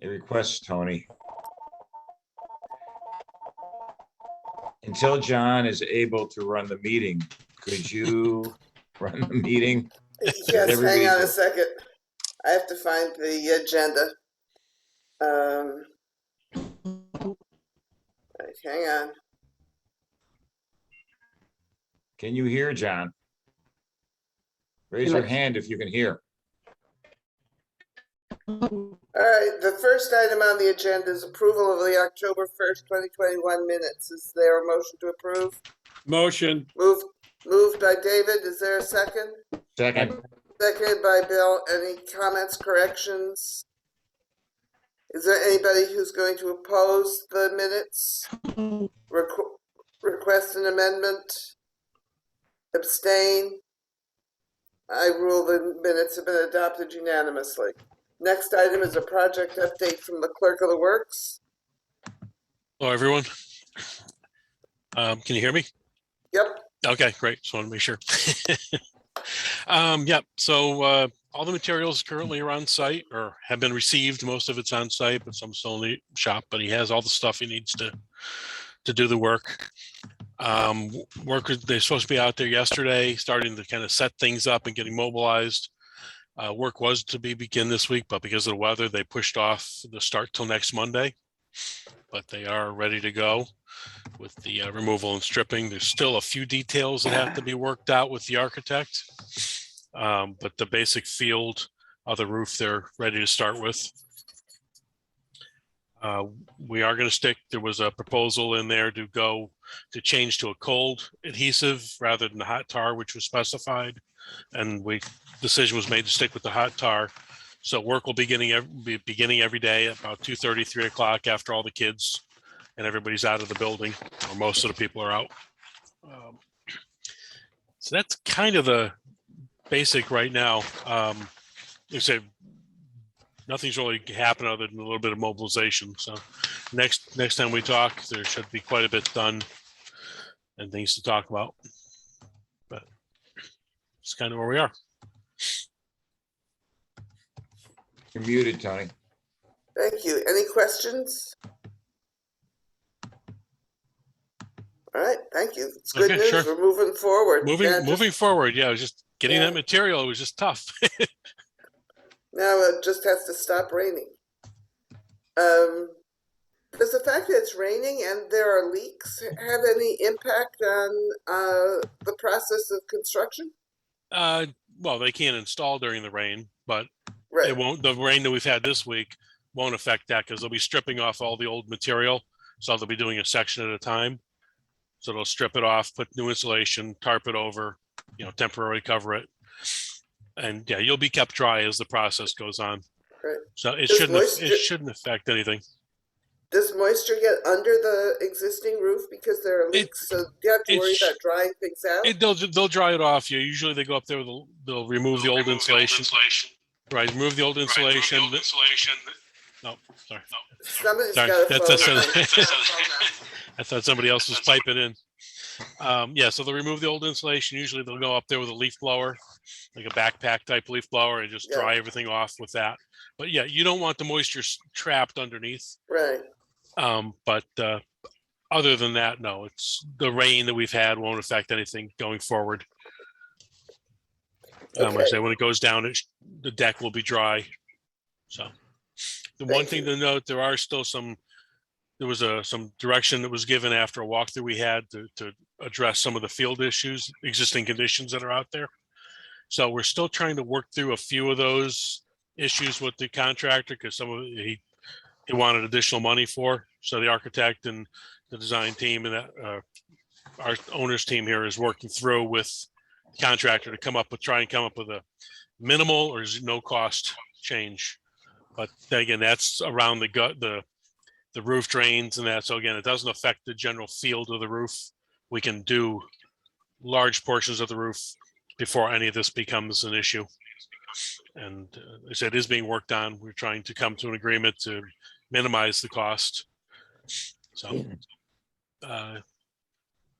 A request, Tony. Until John is able to run the meeting, could you run the meeting? Yes, hang on a second. I have to find the agenda. Hang on. Can you hear, John? Raise your hand if you can hear. All right, the first item on the agenda is approval of the October 1st, 2021 minutes. Is there a motion to approve? Motion. Moved by David. Is there a second? Second. Seconded by Bill. Any comments, corrections? Is there anybody who's going to oppose the minutes? Request an amendment? Abstain? I rule the minutes have been adopted unanimously. Next item is a project update from the Clerk of the Works. Hello, everyone. Can you hear me? Yep. Okay, great. Just want to make sure. Yeah, so all the materials currently are on site or have been received. Most of it's on site, but some still in the shop, but he has all the stuff he needs to do the work. Workers, they're supposed to be out there yesterday, starting to kind of set things up and getting mobilized. Work was to begin this week, but because of the weather, they pushed off the start till next Monday. But they are ready to go with the removal and stripping. There's still a few details that have to be worked out with the architect. But the basic field of the roof, they're ready to start with. We are going to stick, there was a proposal in there to change to a cold adhesive rather than the hot tar, which was specified. And decision was made to stick with the hot tar. So work will be beginning every day at about 2:30, 3 o'clock after all the kids and everybody's out of the building, or most of the people are out. So that's kind of the basic right now. Like I said, nothing's really happened other than a little bit of mobilization. So next time we talk, there should be quite a bit done and things to talk about. But it's kind of where we are. You're muted, Tony. Thank you. Any questions? All right, thank you. It's good news. Sure. We're moving forward. Moving forward. Yeah, it was just getting that material. It was just tough. Now it just has to stop raining. Does the fact that it's raining and there are leaks have any impact on the process of construction? Well, they can't install during the rain, but Right. it won't. The rain that we've had this week won't affect that because they'll be stripping off all the old material. So they'll be doing a section at a time. So they'll strip it off, put new insulation, tarp it over, temporarily cover it. And yeah, you'll be kept dry as the process goes on. Right. So it shouldn't affect anything. Does moisture get under the existing roof because there are leaks? So you have to worry about drying things out? They'll dry it off. Usually they go up there, they'll remove the old insulation. Right, remove the old insulation. No, sorry. Somebody's Sorry, got a phone. I thought somebody else was piping in. Yeah, so they'll remove the old insulation. Usually they'll go up there with a leaf blower, like a backpack type leaf blower, and just dry everything off with that. But yeah, you don't want the moisture trapped underneath. Right. But other than that, no, it's the rain that we've had won't affect anything going forward. Like I say, when it goes down, the deck will be dry. So the one thing to note, there was some direction that was given after a walkthrough we had to address some of the field issues, existing conditions that are out there. So we're still trying to work through a few of those issues with the contractor because some of it he wanted additional money for. So the architect and the design team and our owner's team here is working through with the contractor to try and come up with a minimal or no cost change. But again, that's around the roof drains and that. So again, it doesn't affect the general field of the roof. We can do large portions of the roof before any of this becomes an issue. And as I said, it is being worked on. We're trying to come to an agreement to minimize the cost. So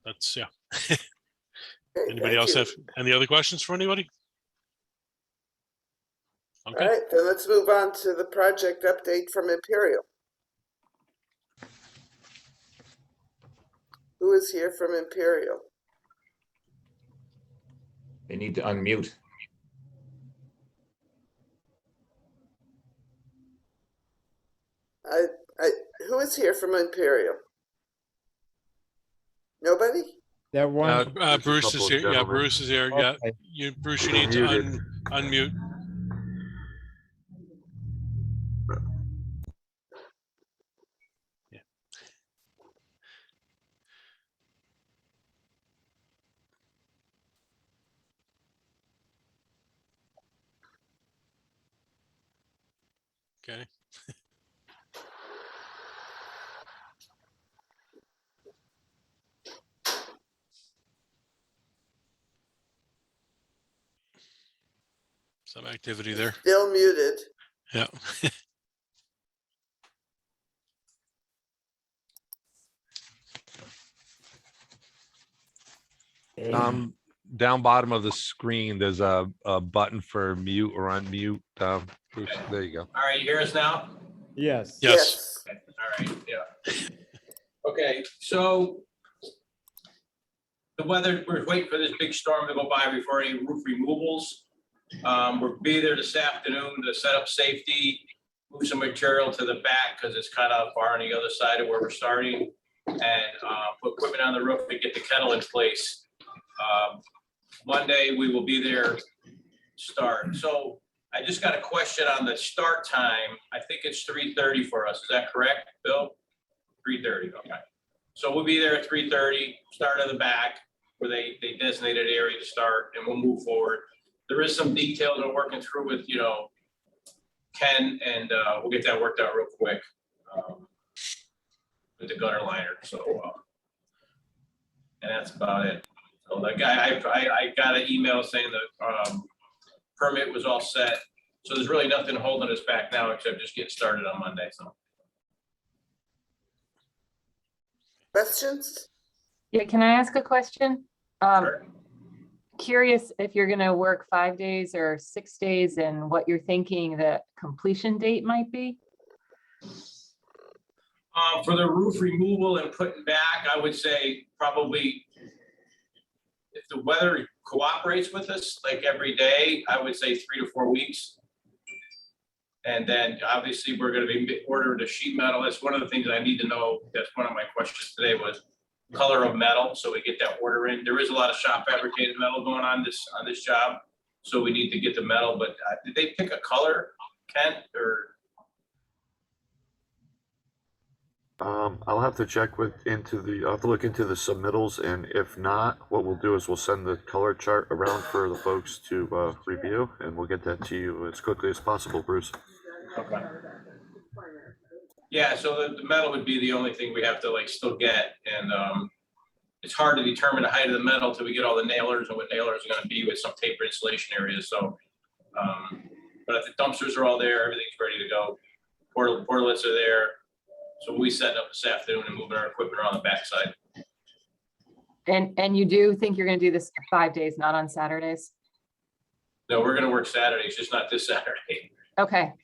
that's, yeah. Anybody else have any other questions for anybody? All Okay. right, then let's move on to the project update from Imperial. Who is here from Imperial? They need to unmute. Who is here from Imperial? Nobody? That one. Bruce is here. Yeah, Bruce is here. Yeah, Okay. Bruce, you need to unmute. Yeah. Okay. Some activity there. Still muted. Yeah. Down bottom of the screen, there's a button for mute or unmute. Bruce, there you go. All right, you hear us now? Yes. Yes. All right, yeah. Okay, so the weather, we're waiting for this big storm to go by before any roof removals. We'll be there this afternoon to set up safety, move some material to the back because it's kind of far on the other side of where we're starting, and put equipment on the roof and get the kettle in place. Monday, we will be there to start. So I just got a question on the start time. I think it's 3:30 for us. Is that correct, Bill? 3:30, okay. So we'll be there at 3:30, start at the back where they designated area to start, and we'll move forward. There is some details I'm working through with, Ken, and we'll get that worked out real quick with the gutter liner. So, and that's about it. So like I got an email saying the permit was all set. So there's really nothing holding us back now except just getting started on Monday. So. Questions? Yeah, can I ask a question? Sure. Curious if you're gonna work 5 days or 6 days and what you're thinking the completion date might be? For the roof removal and putting back, I would say probably if the weather cooperates with us like every day, I would say 3 to 4 weeks. And then obviously we're going to be ordering the sheet metal. That's one of the things I need to know. That's one of my questions today was color of metal. So we get that order in. There is a lot of shop fabricated metal going on this job. So we need to get the metal, but did they pick a color, Kent, or? I'll have to check I'll have to look into the submittals, and if not, what we'll do is we'll send the color chart around for the folks to review, and we'll get that to you as quickly as possible, Bruce. Okay. Yeah, so the metal would be the only thing we have to still get, and it's hard to determine the height of the metal till we get all the nailers and what nailers are going to be with some taper installation areas. So, but if the dumpsters are all there, everything's ready to go. Portlets are there. So we'll be setting up this afternoon and moving our equipment around the backside. And you do think you're gonna do this 5 days, not on Saturdays? No, we're gonna work Saturdays, just not this Saturday. Okay.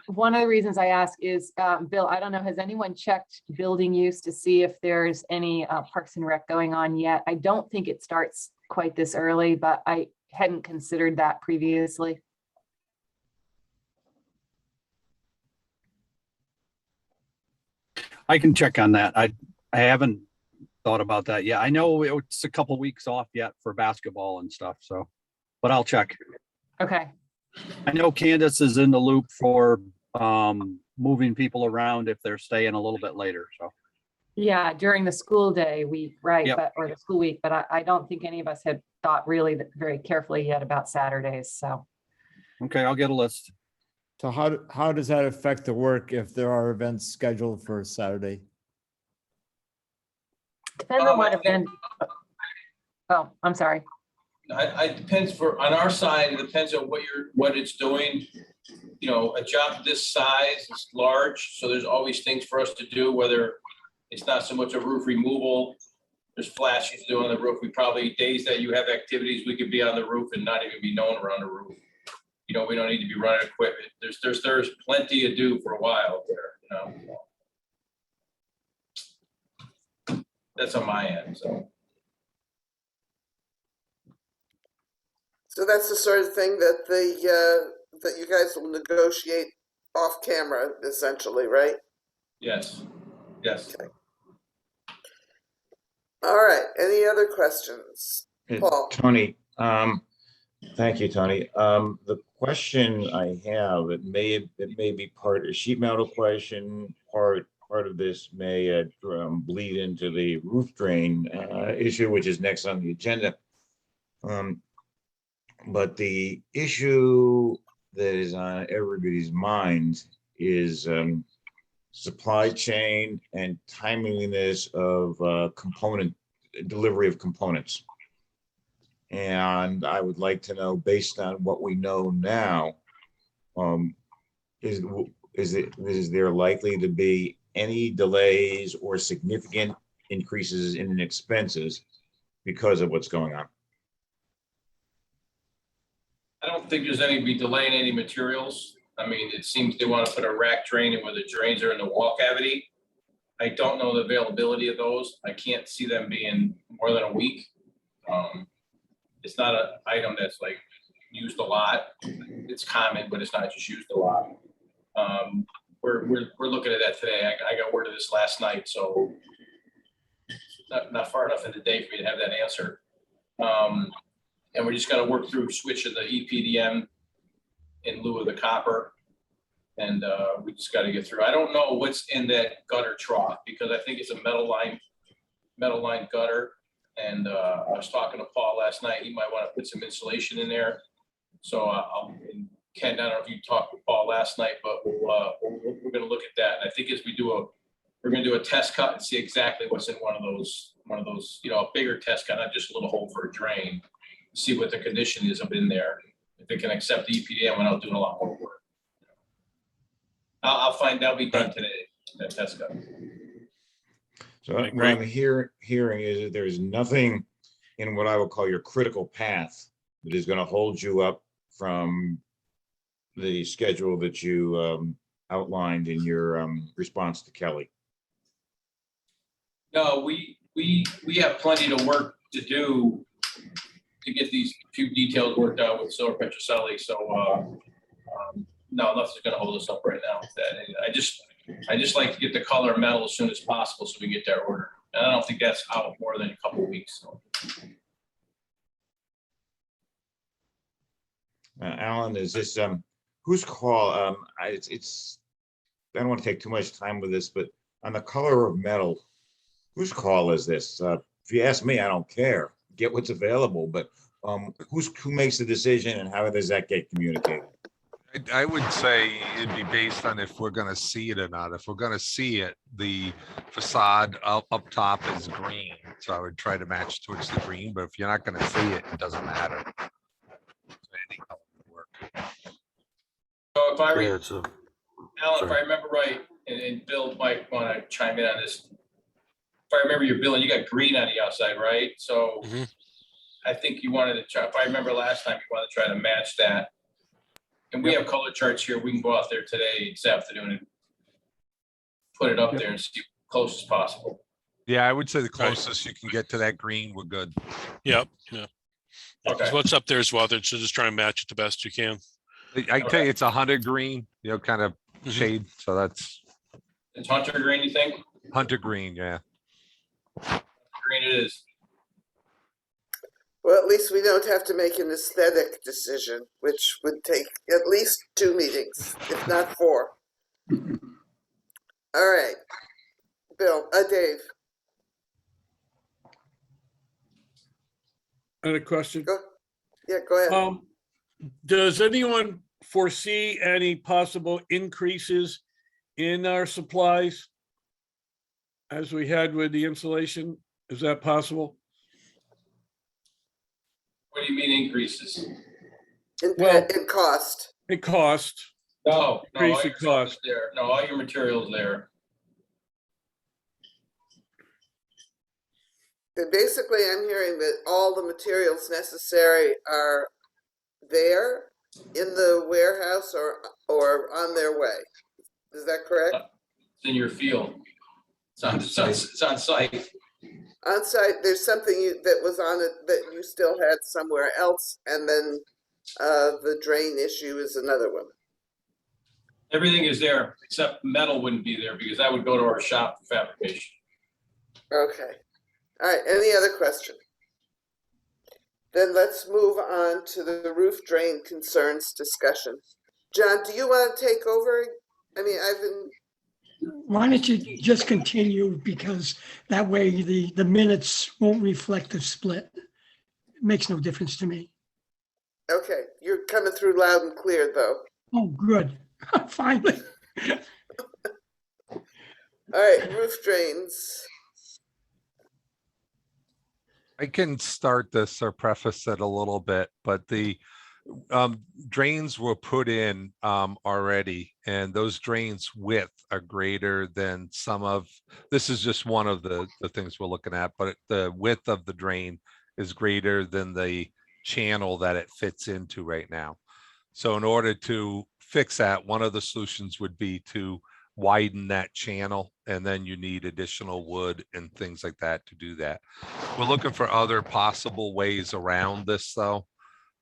One of the reasons I ask is, Bill, I don't know, has anyone checked building use to see if there's any Parks and Rec going on yet? I don't think it starts quite this early, but I hadn't considered that previously. I can check on that. I haven't thought about that yet. I know it's a couple weeks off yet for basketball and stuff, so, but I'll check. Okay. I know Candace is in the loop for moving people around if they're staying a little bit later, so. Yeah, during the school day week, right, Yep. but, or the school week, but I don't think any of us had thought really very carefully yet about Saturdays, so. Okay, I'll get a list. So how does that affect the work if there are events scheduled for Saturday? Depends on what event. Oh, I'm sorry. It depends on our side, it depends on what it's doing. A job this size is large, so there's always things for us to do, whether it's not so much a roof removal. There's flashing to do on the roof. Days that you have activities, we could be on the roof and not even be known we're on the roof. we don't need to be running equipment. There's plenty to do for a while there, That's on my end, so. So that's the sort of thing that that you guys will negotiate off camera, essentially, right? Yes, yes. All right, any other questions? Paul? Tony, thank you, Tony. The question I have, it may be part a sheet metal question, part of this may bleed into the roof drain issue, which is next on the agenda. But the issue that is on everybody's mind is supply chain and timeliness of delivery of components. And I would like to know, based on what we know now, is there likely to be any delays or significant increases in expenses because of what's going on? I don't think there's any delaying any materials. I mean, it seems they want to put a rack drain in where the drains are in the wall cavity. I don't know the availability of those. I can't see them being more than a week. It's not an item that's like used a lot. It's common, but it's not just used a lot. We're looking at that today. I got word of this last night, so not far enough in the day for me to have that answer. And we're just gonna work through switching the EPDM in lieu of the copper. And we just gotta get through. I don't know what's in that gutter trough because I think it's a metal line gutter. And I was talking to Paul last night. He might want to put some insulation in there. So Ken, I don't know if you talked with Paul last night, but we're going to look at that. And I think as we're going to do a test cut and see exactly what's in one of those, a bigger test cut, not just a little hole for a drain. See what the condition is up in there. If it can accept the EPDM without doing a lot more work. I'll find that'll be done today. That test cut. So what I'm hearing is that there's nothing in what I would call your critical path that is going to hold you up from the schedule that you outlined in your response to Kelly. No, we have plenty of work to do to get these few details worked out with Silver Petrocelli. So no, nothing's going to hold us up right now with that. I just like to get the color metal as soon as possible so we get that order. And I don't think that's out more than a couple of weeks. So. Alan, is this whose call? I don't want to take too much time with this, but on the color of metal, whose call is this? If you ask me, I don't care. Get what's available, but who makes the decision and how does that get communicated? I would say it'd be based on if we're gonna see it or not. If we're gonna see it, the facade up top is green. So I would try to match towards the green, but if you're not gonna see it, it doesn't matter. Any color would work. So if I Yeah, Alan, if I remember right, and Bill might want to chime in on this. If I remember your billing, you got green on the outside, right? So I think you wanted to try, if I remember last time, you wanted to try to match that. And we have color charts here. We can go out there today, this afternoon, and put it up there and see close as possible. Yeah, I would say the closest you can get to that green, we're good. Yep. Yeah. Okay. What's up there as well? So just try and match it the best you can. I can tell you it's 100 green, kind of shade. So that's It's hunter green, you think? hunter green. Yeah. Green it is. Well, at least we don't have to make an aesthetic decision, which would take at least 2 meetings, if not 4. All right. Bill, Dave. I had a question. Go ahead. Does anyone foresee any possible increases in our supplies as we had with the insulation? Is that possible? What do you mean increases? In cost. It cost. No, all Increase your in stuff is cost. there. No, all your materials there. And basically, I'm hearing that all the materials necessary are there in the warehouse or on their way. Is that correct? It's in your field. It's on site. On site, there's something that was on it that you still had somewhere else, and then the drain issue is another one. Everything is there, except metal wouldn't be there because that would go to our shop for fabrication. Okay. All right, any other question? Then let's move on to the roof drain concerns discussion. John, do you want to take over? I mean, I've been, Why don't you just continue, because that way the minutes won't reflect the split. It makes no difference to me. okay, you're coming through loud and clear though. Oh, good. Finally. All right, roof drains. I can start this or preface it a little bit, but the drains were put in already, and those drains width are greater than some of, this is just one of the things we're looking at, but the width of the drain is greater than the channel that it fits into right now. So in order to fix that, one of the solutions would be to widen that channel, and then you need additional wood and things like that to do that. We're looking for other possible ways around this though.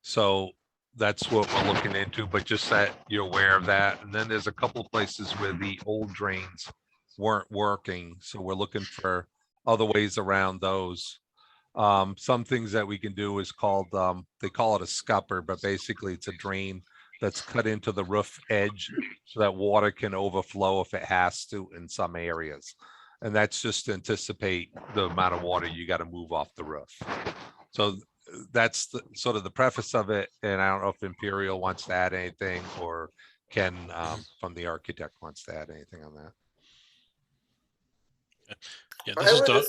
So that's what we're looking into, but just that you're aware of that. And then there's a couple of places where the old drains weren't working. So we're looking for other ways around those. Some things that we can do is called, they call it a scupper, but basically it's a drain that's cut into the roof edge so that water can overflow if it has to in some areas. And that's just to anticipate the amount of water you got to move off the roof. So that's the sort of the preface of it. And I don't know if Imperial wants to add anything, or Ken from the architect wants to add anything on that. Yeah, this is Doug.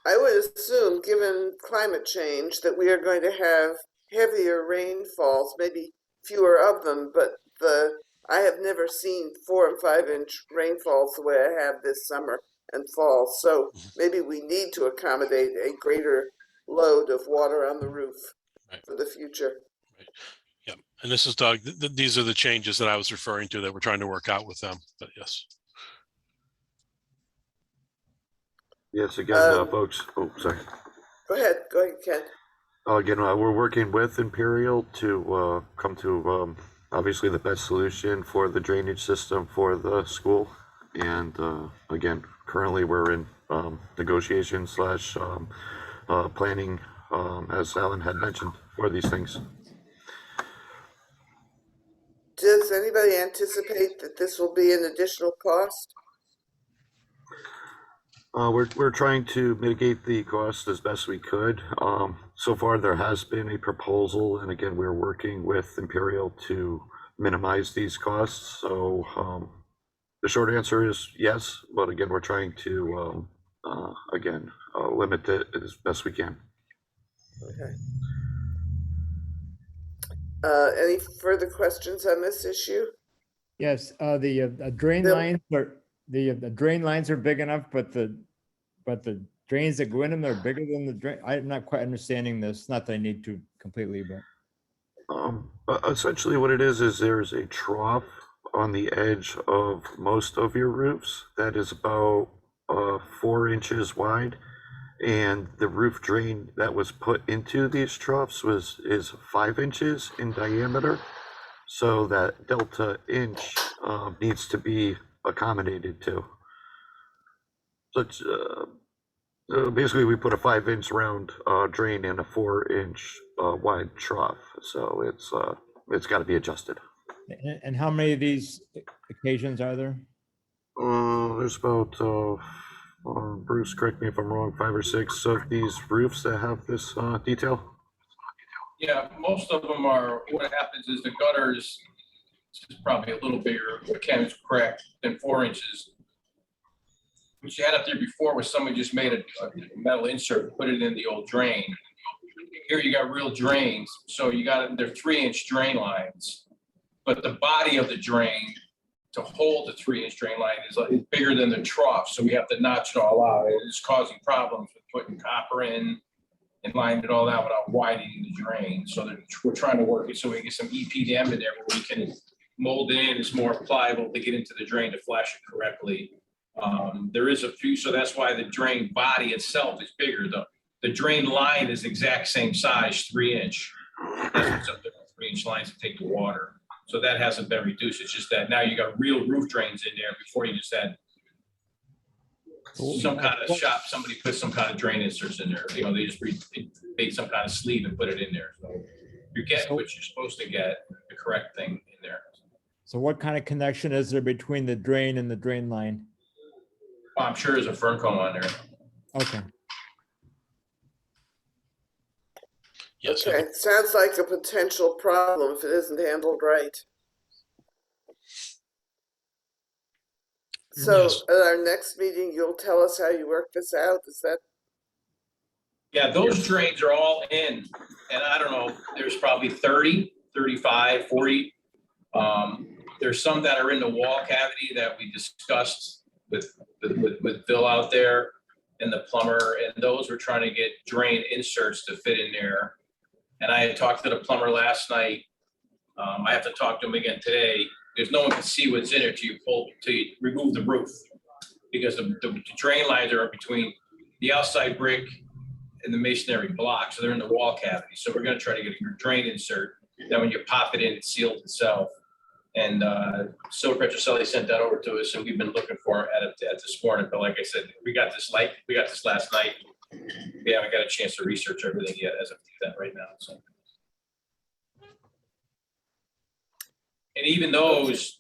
I would assume, given climate change, that we are going to have heavier rainfalls, maybe fewer of them, but I have never seen 4 and 5 inch rainfalls the way I have this summer and fall. So maybe we need to accommodate a greater load of water on the roof for the future. Right. Yeah, and this is Doug. These are the changes that I was referring to that we're trying to work out with them, but yes. Yes, again, folks, oh, sorry. Go ahead, Ken. Again, we're working with Imperial to come to obviously the best solution for the drainage system for the school. And again, currently we're in negotiation / planning, as Alan had mentioned, for these things. Does anybody anticipate that this will be an additional cost? We're trying to mitigate the cost as best we could. So far, there has been a proposal, and again, we're working with Imperial to minimize these costs. So the short answer is yes, but again, we're trying to limit it as best we can. Okay. Any further questions on this issue? Yes, the drain Bill? lines are, the drain lines are big enough, but the drains that go in them are bigger than the drain. I'm not quite understanding this. Not that I need to completely, but. Essentially what it is there's a trough on the edge of most of your roofs that is about 4 inches wide, and the roof drain that was put into these troughs is 5 inches in diameter. So that delta inch needs to be accommodated to. So it's, basically we put a 5 inch round drain in a 4 inch wide trough. So it's got to be adjusted. And how many of these occasions are there? There's about, Bruce, correct me if I'm wrong, 5 or 6 of these roofs that have this detail. Yeah, most of them are, what happens is the gutters is probably a little bigger, Ken is correct, than 4 inches. What you had up there before was someone just made a metal insert, put it in the old drain. Here you got real drains, so you got, they're 3 inch drain lines. But the body of the drain to hold the 3 inch drain line is bigger than the trough, so we have to notch it all out. It is causing problems with putting copper in and lined it all out without widening the drain. So that we're trying to work it so we can get some EPDM in there where we can mold it in. It's more pliable to get into the drain to flash it correctly. There is a few, so that's why the drain body itself is bigger. The drain line is the exact same size, 3-inch. That's what's up there, 3-inch lines to take the water. So that hasn't been reduced. It's just that now you got real roof drains in there. Before you just had some kind of shop, somebody put some kind of drain inserts in there. You know, they just made some kind of sleeve and put it in there. So you get what you're supposed to get, the correct thing in there. So what kind of connection is there between the drain and the drain line? Well, I'm sure there's a fern cone on there. Okay. Yes. Okay, sounds like a potential problem if it isn't handled right. So Yes. at our next meeting, you'll tell us how you work this out. Is that? Yeah, those drains are all in, and I don't know, there's probably 30, 35, 40. There's some that are in the wall cavity that we discussed with Bill out there and the plumber, and those we're trying to get drain inserts to fit in there. And I had talked to the plumber last night. I have to talk to him again today, because no one can see what's in it till you remove the roof. Because the drain lines are between the outside brick and the masonry block, so they're in the wall cavity. So we're gonna try to get a drain insert, that when you pop it in, it seals itself. And Silver Petrocelli sent that over to us, and we've been looking for it at this morning. But like I said, we got this last night. We haven't got a chance to research everything yet as of that right now. So, and even those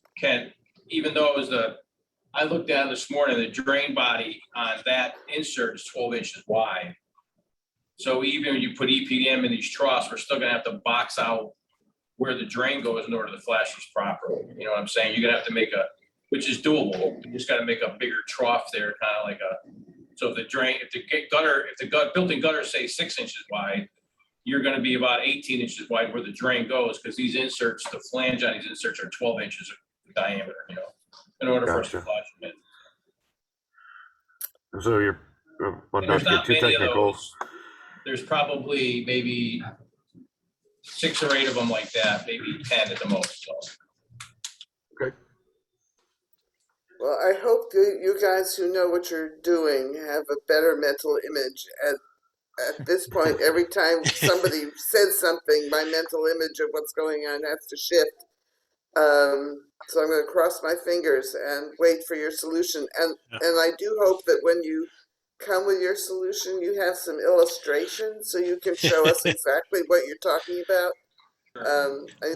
I looked at this morning, the drain body on that insert is 12 inches wide. So even when you put EPDM in these troughs, we're still gonna have to box out where the drain goes in order to flash these properly. You know what I'm saying? You're gonna have to make which is doable. You just gotta make a bigger trough there, kind of like so if the built-in gutter, say 6 inches wide, you're gonna be about 18 inches wide where the drain goes, because these inserts, the flange on these inserts are 12 inches of diameter, you know, in order for us to flash them in. So you're, well, And not there's to get not too many of technical. those. There's probably maybe 6 or 8 of them like that, maybe 10 at the most. So. Okay. Well, I hope that you guys who know what you're doing have a better mental image. At this point, every time somebody says something, my mental image of what's going on has to shift. So I'm going to cross my fingers and wait for your solution. And I do hope that when you come with your solution, you have some illustrations so you can show us exactly what you're talking about.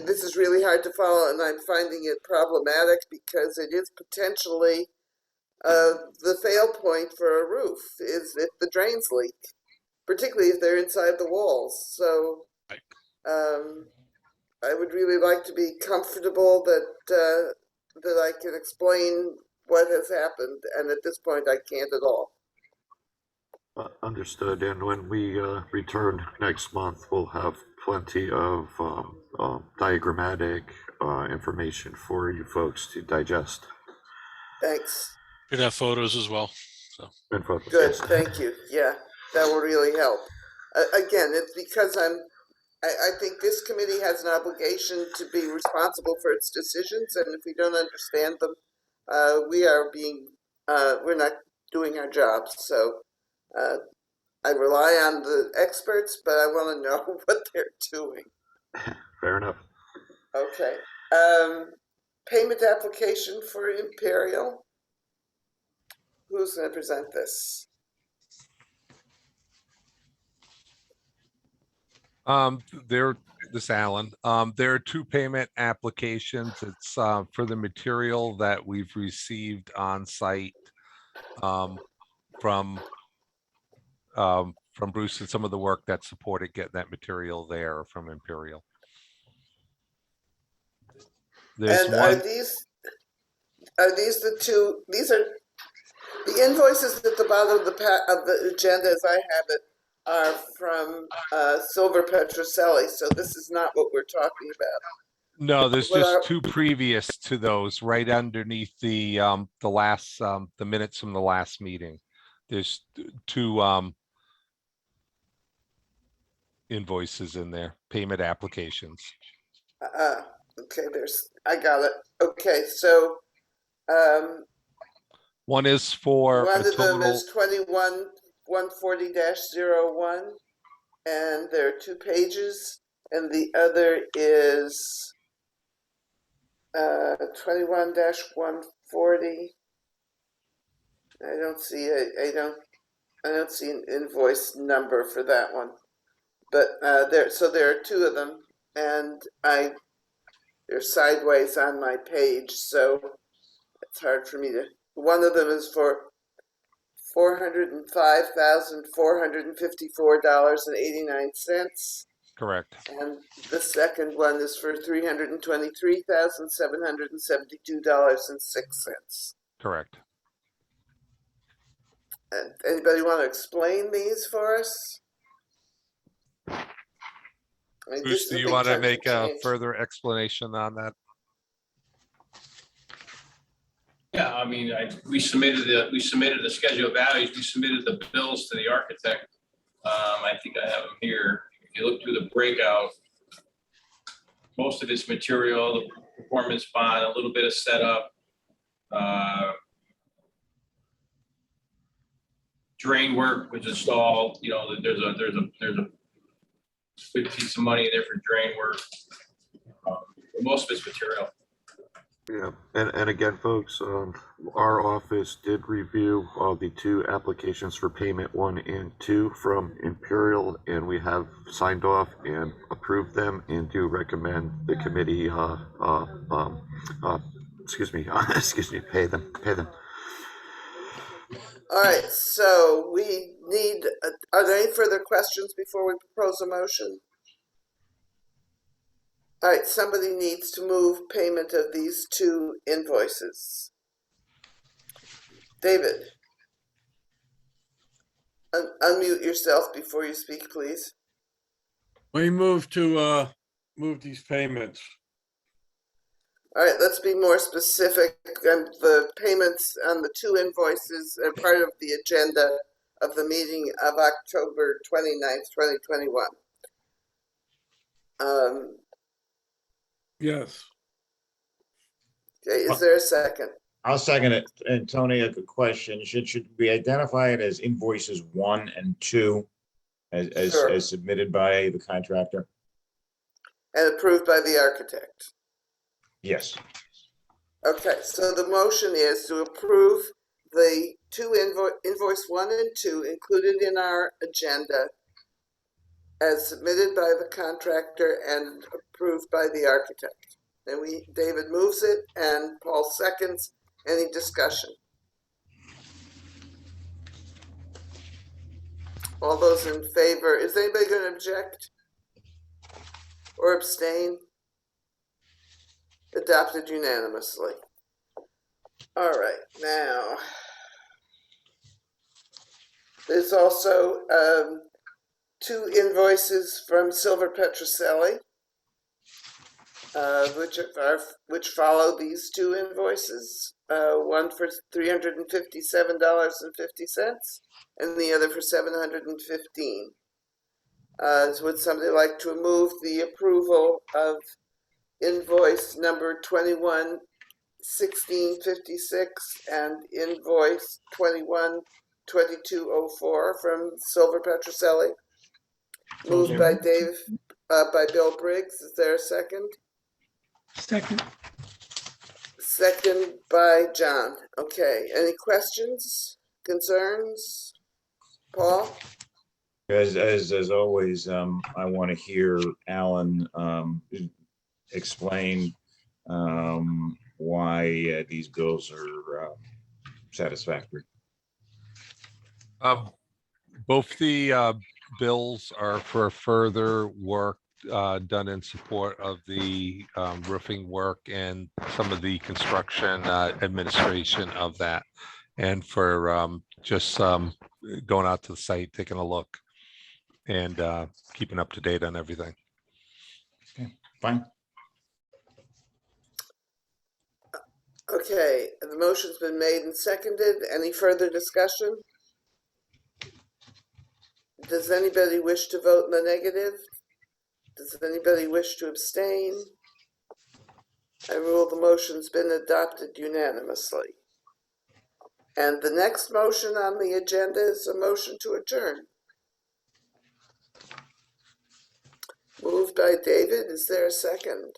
This is really hard to follow, and I'm finding it problematic because it is potentially the fail point for a roof is if the drains leak, particularly if they're inside the walls. So I would really like to be comfortable that I can explain what has happened, and at this point I can't at all. Understood. And when we return next month, we'll have plenty of diagrammatic information for you folks to digest. Thanks. Could have photos as well. So And photos, Good, yes. thank you. Yeah, that will really help. Again, it's because I think this committee has an obligation to be responsible for its decisions, and if we don't understand them, we're not doing our jobs. So I rely on the experts, but I want to know what they're doing. Fair enough. Okay. Payment application for Imperial. Who's going to present this? This Alan. There are 2 payment applications. It's for the material that we've received on site from Bruce and some of the work that supported getting that material there from Imperial. There's And one. are these the two? These are the invoices at the bottom of the agenda, as I have it, are from Silver Petrocelli. So this is not what we're talking about. No, there's just 2 previous to those, right underneath the last the minutes from the last meeting. There's 2 invoices in there, payment applications. Okay, I got it. Okay, so, One is for one a of them total, is 21-140-01, and there are 2 pages, and the other is 21-140. I don't see an invoice number for that one, but there are 2 of them, and they're sideways on my page, so it's hard for me to. One of them is for $405,454.89, correct, and the second one is for $323,772.06. correct. And anybody want to explain these for us? I mean, Bruce, this is do a you big want to chunk of make a change. further explanation on that? Yeah, I mean, we submitted the schedule of values, we submitted the bills to the architect. I think I have them here. If you look through the breakout, most of it's material, the performance bond, a little bit of setup. Drain work was installed, you know, there's a good piece of money there for drain work. Most of it's material. Yeah, and again, folks, our office did review the 2 applications for payment 1 and 2 from Imperial, and we have signed off and approved them, and do recommend the committee, pay them. All right, so we need, are there any further questions before we propose a motion? All right, somebody needs to move payment of these 2 invoices. David, unmute yourself before you speak, please. We move to move these payments. All right, let's be more specific. The payments on the 2 invoices are part of the agenda of the meeting of October 29th, 2021. Yes. Okay, is there a second? I'll second it. And Tony, a good question. Should we identify it as invoices 1 and 2 Sure. as submitted by the contractor? And approved by the architect. Yes. Okay, so the motion is to approve the 2 invoice 1 and 2 included in our agenda as submitted by the contractor and approved by the architect. And David moves it and Paul seconds. Any discussion? All those in favor, is anybody going to object or abstain? Adopted unanimously. All right, now there's also 2 invoices from Silver Petroselli, which follow these 2 invoices. One for $357.50, and the other for $715. Would somebody like to move the approval of invoice number 21-1656 and invoice 21-2204 from Silver Petroselli? Moved by by Bill Briggs. Is there a second? Second. Second by John. Okay. Any questions, concerns? Paul? As always, I want to hear Alan explain why these bills are satisfactory. Both the bills are for further work done in support of the roofing work and some of the construction administration of that, and for just going out to the site, taking a look, and keeping up to date on everything. Okay, fine. Okay, the motion's been made and seconded. Any further discussion? Does anybody wish to vote in the negative? Does anybody wish to abstain? I rule the motion's been adopted unanimously. And the next motion on the agenda is a motion to adjourn. Moved by David. Is there a second?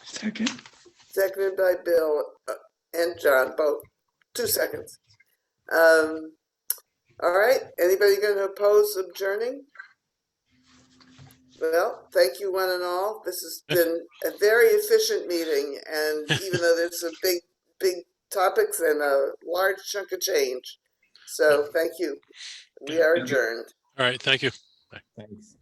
Second. Seconded by Bill and John, both. 2 seconds. All right. Anybody going to oppose adjourning? Well, thank you one and all. This has been a very efficient meeting, and even though there's some big topics and a large chunk of change. So thank you. We are adjourned. All right, thank you. Thanks.